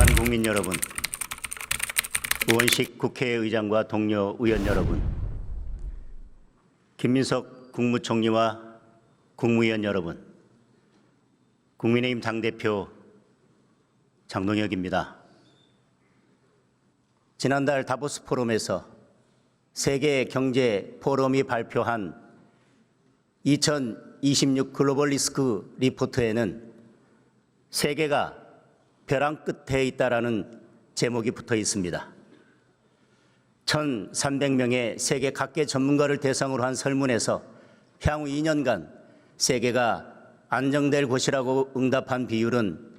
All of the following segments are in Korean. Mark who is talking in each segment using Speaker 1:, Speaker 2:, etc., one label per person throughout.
Speaker 1: 존경하는 국민 여러분, 우원식 국회의장과 동료 의원 여러분, 김민석 국무총리와 국무위원 여러분, 국민의힘 당대표 장동혁입니다. 지난달 다보스 포럼에서 세계 경제 포럼이 발표한 2026 글로벌 리스크 리포트에는 세계가 벼랑 끝에 있다라는 제목이 붙어 있습니다. 1,300명의 세계 각계 전문가를 대상으로 한 설문에서 향후 2년간 세계가 안정될 곳이라고 응답한 비율은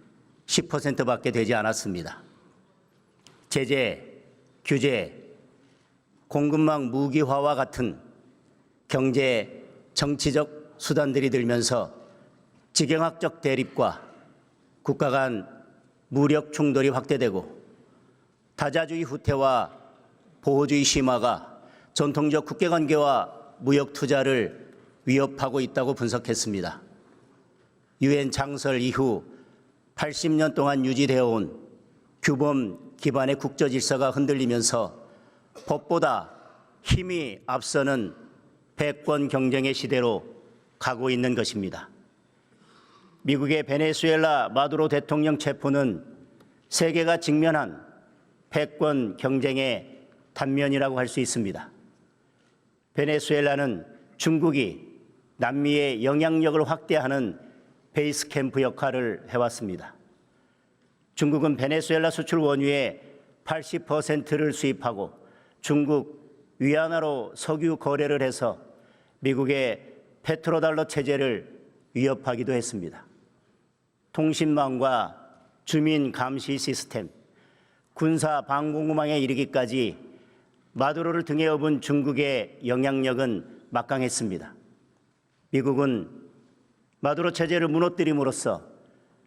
Speaker 1: 10%밖에 되지 않았습니다. 제재, 규제, 공급망 무기화와 같은 경제, 정치적 수단들이 들면서 지경학적 대립과 국가 간 무력 충돌이 확대되고 다자주의 후퇴와 보호주의 심화가 전통적 국제관계와 무역 투자를 위협하고 있다고 분석했습니다. 유엔 창설 이후 80년 동안 유지되어 온 규범 기반의 국제 질서가 흔들리면서 법보다 힘이 앞서는 패권 경쟁의 시대로 가고 있는 것입니다. 미국의 베네수엘라 마두로 대통령 체포는 세계가 직면한 패권 경쟁의 단면이라고 할 수 있습니다. 베네수엘라는 중국이 남미의 영향력을 확대하는 베이스 캠프 역할을 해왔습니다. 중국은 베네수엘라 수출 원유의 80%를 수입하고 중국 위안화로 석유 거래를 해서 미국의 페트로달러 체제를 위협하기도 했습니다. 통신망과 주민 감시 시스템, 군사 방공망에 이르기까지 마두로를 등에 업은 중국의 영향력은 막강했습니다. 미국은 마두로 체제를 무너뜨림으로써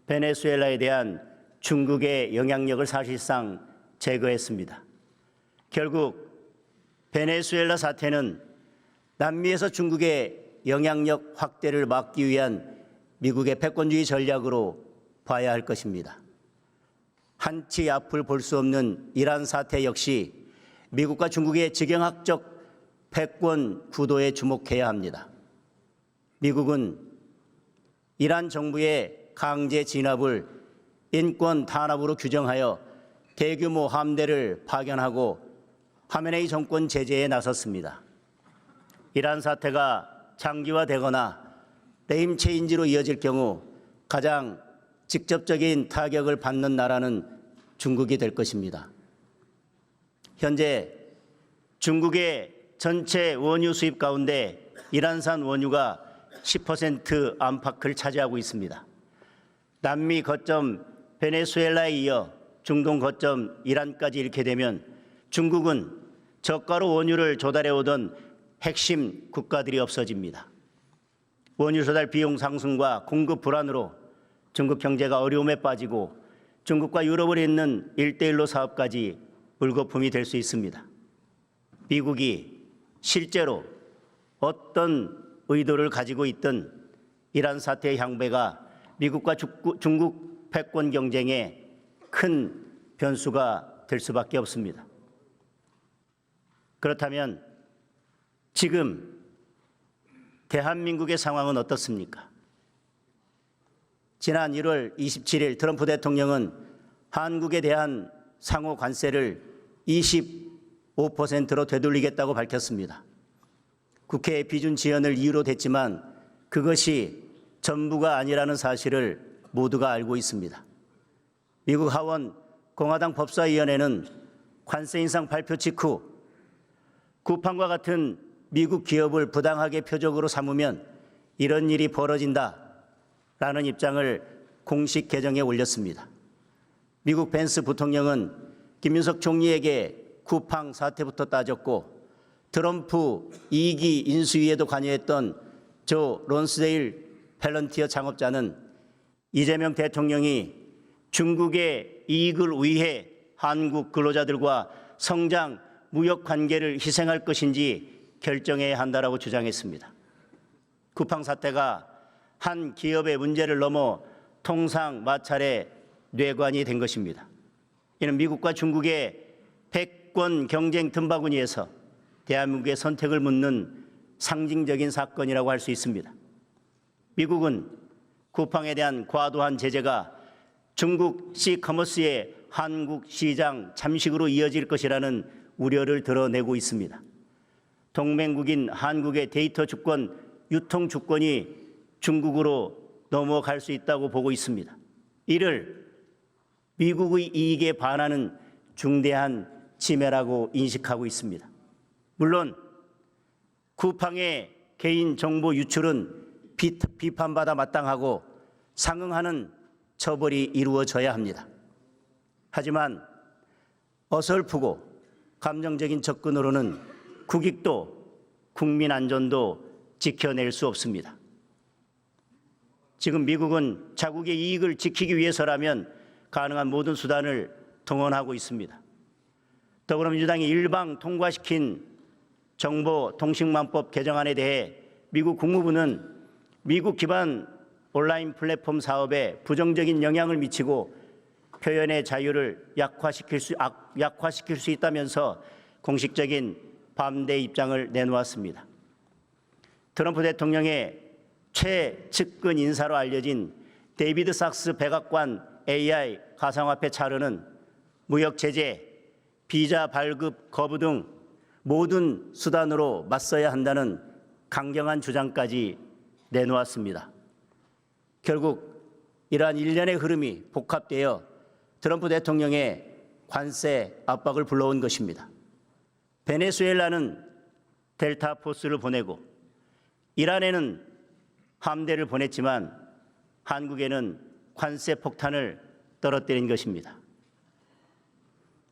Speaker 1: 베네수엘라에 대한 중국의 영향력을 사실상 제거했습니다. 결국 베네수엘라 사태는 남미에서 중국의 영향력 확대를 막기 위한 미국의 패권주의 전략으로 봐야 할 것입니다. 한치 앞을 볼 수 없는 이란 사태 역시 미국과 중국의 지경학적 패권 구도에 주목해야 합니다. 미국은 이란 정부의 강제 진압을 인권 탄압으로 규정하여 대규모 함대를 파견하고 하메네이 정권 제재에 나섰습니다. 이란 사태가 장기화되거나 레임 체인지로 이어질 경우 가장 직접적인 타격을 받는 나라는 중국이 될 것입니다. 현재 중국의 전체 원유 수입 가운데 이란산 원유가 10% 안팎을 차지하고 있습니다. 남미 거점 베네수엘라에 이어 중동 거점 이란까지 이렇게 되면 중국은 저가로 원유를 조달해 오던 핵심 국가들이 없어집니다. 원유 조달 비용 상승과 공급 불안으로 중국 경제가 어려움에 빠지고 중국과 유럽을 잇는 1대1로 사업까지 물거품이 될 수 있습니다. 미국이 실제로 어떤 의도를 가지고 있든 이란 사태의 향배가 미국과 중국 패권 경쟁에 큰 변수가 될 수밖에 없습니다. 그렇다면 지금 대한민국의 상황은 어떻습니까? 지난 1월 27일 트럼프 대통령은 한국에 대한 상호 관세를 25%로 되돌리겠다고 밝혔습니다. 국회의 비준 지연을 이유로 댔지만 그것이 전부가 아니라는 사실을 모두가 알고 있습니다. 미국 하원 공화당 법사위원회는 관세 인상 발표 직후 쿠팡과 같은 미국 기업을 부당하게 표적으로 삼으면 이런 일이 벌어진다라는 입장을 공식 계정에 올렸습니다. 미국 벤스 부통령은 김민석 총리에게 쿠팡 사태부터 따졌고 트럼프 2기 인수위에도 관여했던 조 론스데일 펠런티어 창업자는 이재명 대통령이 중국의 이익을 위해 한국 근로자들과 성장 무역 관계를 희생할 것인지 결정해야 한다라고 주장했습니다. 쿠팡 사태가 한 기업의 문제를 넘어 통상 마찰의 뇌관이 된 것입니다. 이는 미국과 중국의 패권 경쟁 tum바구니에서 대한민국의 선택을 묻는 상징적인 사건이라고 할 수 있습니다. 미국은 쿠팡에 대한 과도한 제재가 중국 시커머스의 한국 시장 잠식으로 이어질 것이라는 우려를 드러내고 있습니다. 동맹국인 한국의 데이터 주권, 유통 주권이 중국으로 넘어갈 수 있다고 보고 있습니다. 이를 미국의 이익에 반하는 중대한 침해라고 인식하고 있습니다. 물론 쿠팡의 개인정보 유출은 비판받아 마땅하고 상응하는 처벌이 이루어져야 합니다. 하지만 어설프고 감정적인 접근으로는 국익도 국민 안전도 지켜낼 수 없습니다. 지금 미국은 자국의 이익을 지키기 위해서라면 가능한 모든 수단을 동원하고 있습니다. 더불어민주당이 일방 통과시킨 정보통신망법 개정안에 대해 미국 국무부는 미국 기반 온라인 플랫폼 사업에 부정적인 영향을 미치고 표현의 자유를 약화시킬 수 있다면서 공식적인 반대 입장을 내놓았습니다. 트럼프 대통령의 최측근 인사로 알려진 데이비드 sak스 백악관 AI 가상화폐 차르는 무역 제재, 비자 발급 거부 등 모든 수단으로 맞서야 한다는 강경한 주장까지 내놓았습니다. 결국 이러한 일련의 흐름이 복합되어 트럼프 대통령의 관세 압박을 불러온 것입니다. 베네수엘라는 델타 포스를 보내고 이란에는 함대를 보냈지만 한국에는 관세 폭탄을 떨어뜨린 것입니다.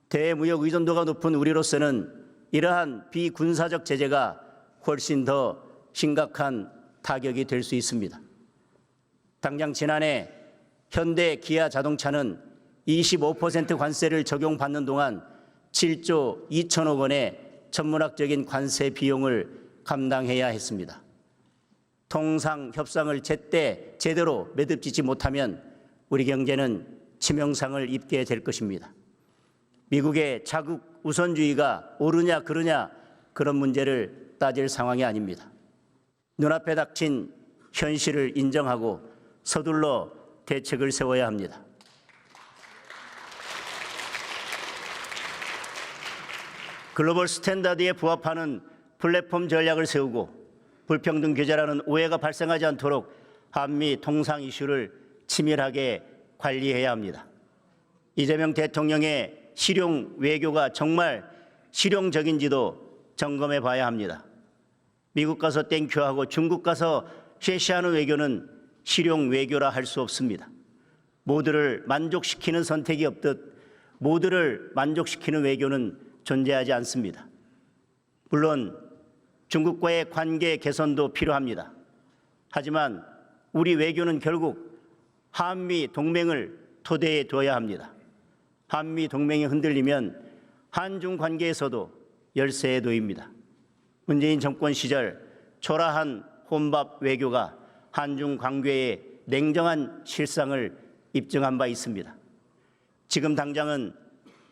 Speaker 1: 대무역 의존도가 높은 우리로서는 이러한 비군사적 제재가 훨씬 더 심각한 타격이 될 수 있습니다. 당장 지난해 현대 기아 자동차는 25% 관세를 적용받는 동안 7조 2천억 원의 천문학적인 관세 비용을 감당해야 했습니다. 통상 협상을 제대로 매듭짓지 못하면 우리 경제는 치명상을 입게 될 것입니다. 미국의 자국 우선주의가 옳으냐 그르냐 그런 문제를 따질 상황이 아닙니다. 눈앞에 닥친 현실을 인정하고 서둘러 대책을 세워야 합니다. 글로벌 스탠다드에 부합하는 플랫폼 전략을 세우고 불평등 규제라는 오해가 발생하지 않도록 한미 통상 이슈를 치밀하게 관리해야 합니다. 이재명 대통령의 실용 외교가 정말 실용적인지도 점검해 봐야 합니다. 미국 가서 땡큐하고 중국 가서 쉐시하는 외교는 실용 외교라 할 수 없습니다. 모두를 만족시키는 선택이 없듯 모두를 만족시키는 외교는 존재하지 않습니다. 물론 중국과의 관계 개선도 필요합니다. 하지만 우리 외교는 결국 한미 동맹을 토대에 둬야 합니다. 한미 동맹이 흔들리면 한중 관계에서도 열세에 놓입니다. 문재인 정권 시절 초라한 혼밥 외교가 한중 관계의 냉정한 실상을 입증한 바 있습니다. 지금 당장은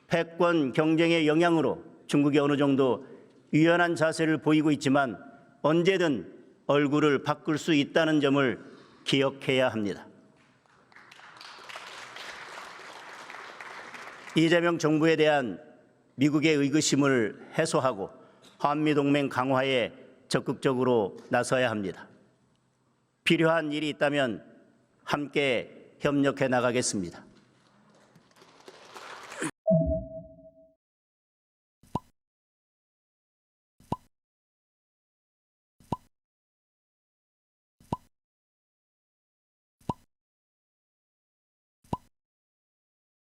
Speaker 1: 패권 경쟁의 영향으로 중국이 어느 정도 유연한 자세를 보이고 있지만 언제든 얼굴을 바꿀 수 있다는 점을 기억해야 합니다. 이재명 정부에 대한 미국의 의구심을 해소하고 한미동맹 강화에 적극적으로 나서야 합니다. 필요한 일이 있다면 함께 협력해 나가겠습니다.